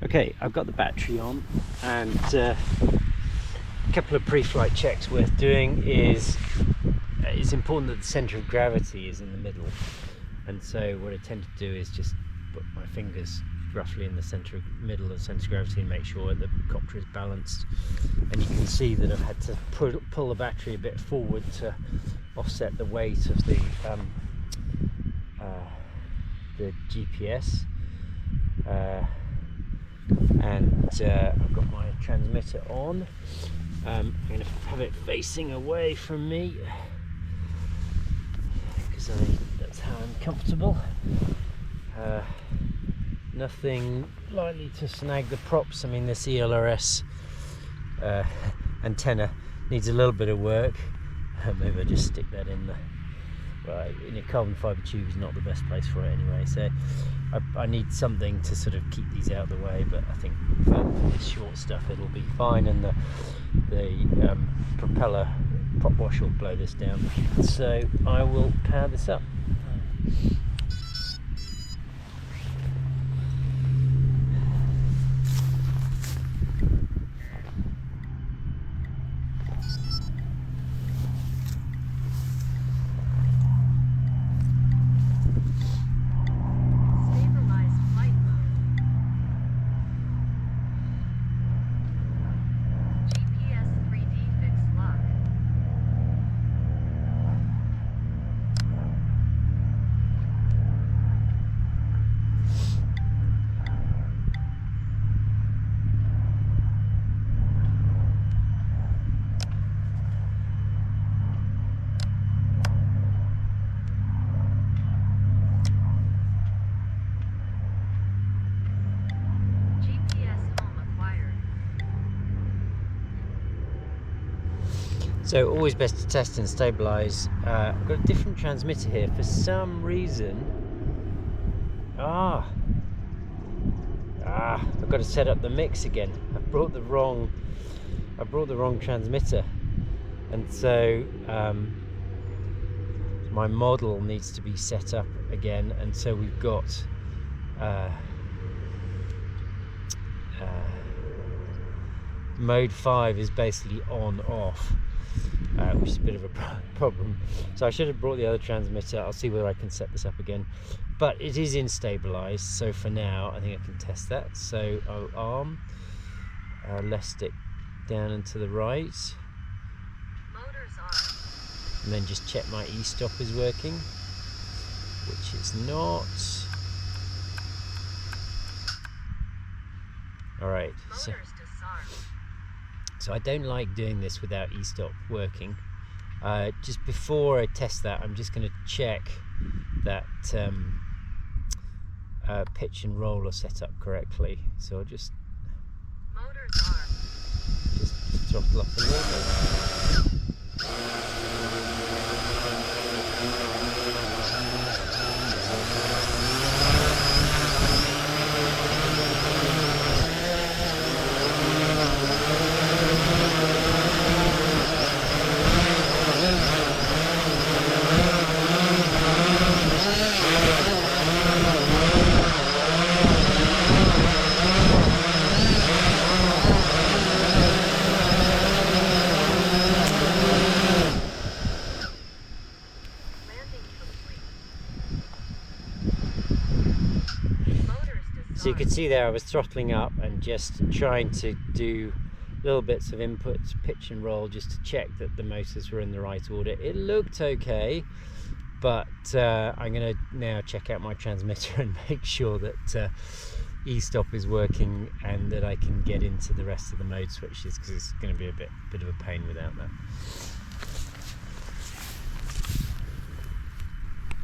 Okay, I've got the battery on, and a couple of pre-flight checks worth doing is it's important that the centre of gravity is in the middle, and so what I tend to do is just put my fingers roughly in the middle of the centre of gravity and make sure the copter is balanced. And you can see that I've had to pull the battery a bit forward to offset the weight of the GPS. And I've got my transmitter on. I'm going to have it facing away from me because that's how I'm comfortable. Nothing likely to snag the props. I mean, this ELRS antenna needs a little bit of work. Maybe I'll just stick that in in a carbon fibre tube is not the best place for it anyway, so I need something to sort of keep these out of the way, but I think for this short stuff it'll be fine, and the propeller prop wash will blow this down. So I will power this up. So always best to test and stabilise. I've got a different transmitter here for some reason. I've got to set up the mix again. I brought the wrong transmitter, and so my model needs to be set up again. And so we've got mode 5 is basically on off. Which is a bit of a problem. So I should have brought the other transmitter. I'll see whether I can set this up again. But it is in stabilised, so for now I think I can test that. So I'll arm, left stick down and to the right. Motors on. And then just check my EStop is working, which it's not. Alright. So I don't like doing this without EStop working. Just before I test that, I'm just going to check that pitch and roll are set up correctly. So I'll just throttle up a little bit. So you can see there I was throttling up and just trying to do little bits of inputs, pitch and roll, just to check that the motors were in the right order. It looked okay, but I'm going to now check out my transmitter and make sure that EStop is working and that I can get into the rest of the mode switches, because it's going to be a bit of a pain without that.